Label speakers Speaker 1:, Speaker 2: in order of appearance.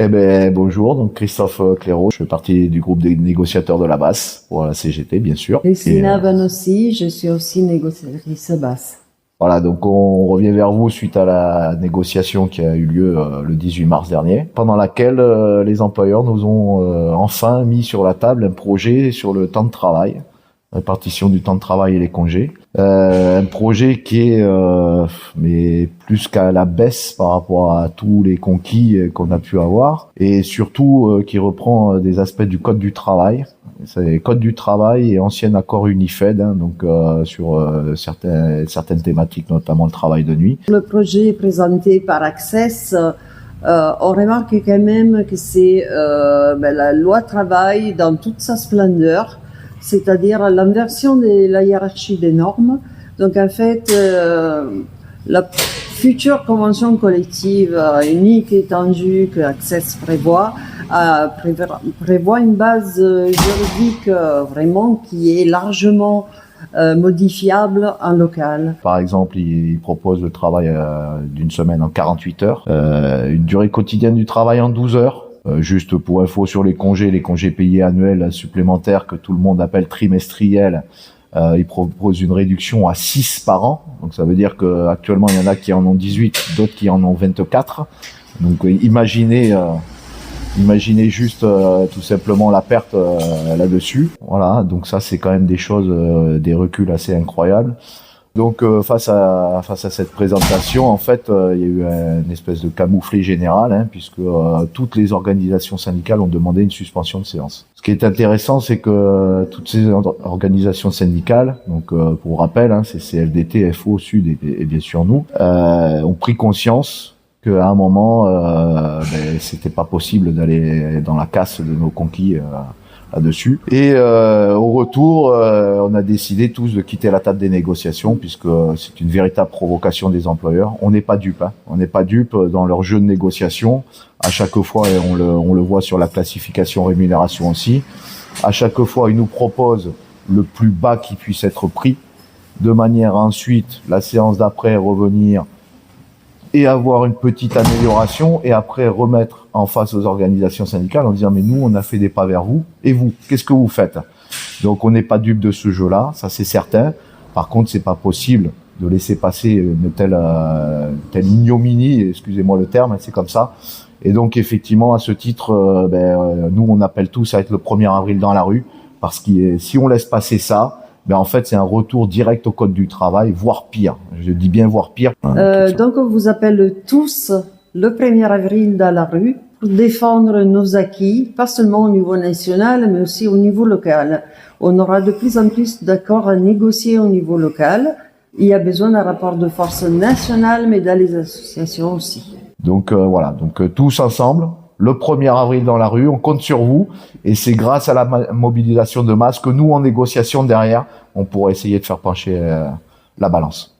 Speaker 1: Eh ben bonjour, donc Christophe Clairaut, je fais partie du groupe des négociateurs de la basse pour la CGT bien sûr.
Speaker 2: Christina Vanossi, je suis aussi négociatrice basse.
Speaker 1: Voilà, donc on revient vers vous suite à la négociation qui a eu lieu le 18 mars dernier, pendant laquelle les employeurs nous ont enfin mis sur la table un projet sur le temps de travail, répartition du temps de travail et les congés. Un projet qui est mais plus qu'à la baisse par rapport à tous les conquis qu'on a pu avoir, et surtout qui reprend des aspects du code du travail. C'est code du travail et ancien accord UNIFED, donc sur certaines thématiques, notamment le travail de nuit.
Speaker 2: Le projet présenté par Access, on remarque quand même que c'est la loi travail dans toute sa splendeur, c'est-à-dire l'inversion de la hiérarchie des normes. Donc en fait, la future convention collective unique et étendue que Access prévoit une base juridique vraiment qui est largement modifiable en local.
Speaker 1: Par exemple, il propose le travail d'une semaine en 48 heures, une durée quotidienne du travail en 12 heures. Juste pour info sur les congés payés annuels supplémentaires que tout le monde appelle trimestriels, il propose une réduction à 6 par an. Donc ça veut dire que actuellement il y en a qui en ont 18, d'autres qui en ont 24. Donc imaginez juste tout simplement la perte là-dessus. Voilà, donc ça c'est quand même des choses, des reculs assez incroyables. Donc face à cette présentation, en fait, il y a eu une espèce de camouflet général, puisque toutes les organisations syndicales ont demandé une suspension de séance. Ce qui est intéressant, c'est que toutes ces organisations syndicales, donc pour rappel, c'est CFDT, FO, Sud et bien sûr nous, ont pris conscience qu'à un moment, c'était pas possible d'aller dans la casse de nos conquis là-dessus. Et au retour, on a décidé tous de quitter la table des négociations, puisque c'est une véritable provocation des employeurs. On n'est pas dupes, on n'est pas dupes dans leur jeu de négociation. À chaque fois, et on le voit sur la classification rémunération aussi, à chaque fois, ils nous proposent le plus bas qui puisse être pris, de manière à ensuite, la séance d'après, revenir et avoir une petite amélioration, et après remettre en face aux organisations syndicales en disant mais nous on a fait des pas vers vous, et vous, qu'est-ce que vous faites? Donc on n'est pas dupe de ce jeu-là, ça c'est certain. Par contre c'est pas possible de laisser passer une telle ignominie, excusez-moi le terme, c'est comme ça. Et donc effectivement à ce titre, nous on appelle tous à être le 1er avril dans la rue, parce que si on laisse passer ça, en fait, c'est un retour direct au code du travail, voire pire. Je dis bien voire pire.
Speaker 2: Donc, on vous appelle tous le 1er avril dans la rue pour défendre nos acquis, pas seulement au niveau national, mais aussi au niveau local. On aura de plus en plus d'accords à négocier au niveau local. Il y a besoin d'un rapport de force national, mais dans les associations aussi.
Speaker 1: Donc, voilà. Donc, tous ensemble, le 1er avril dans la rue, on compte sur vous, et c'est grâce à la mobilisation de masse que nous, en négociation derrière, on pourra essayer de faire pencher la balance.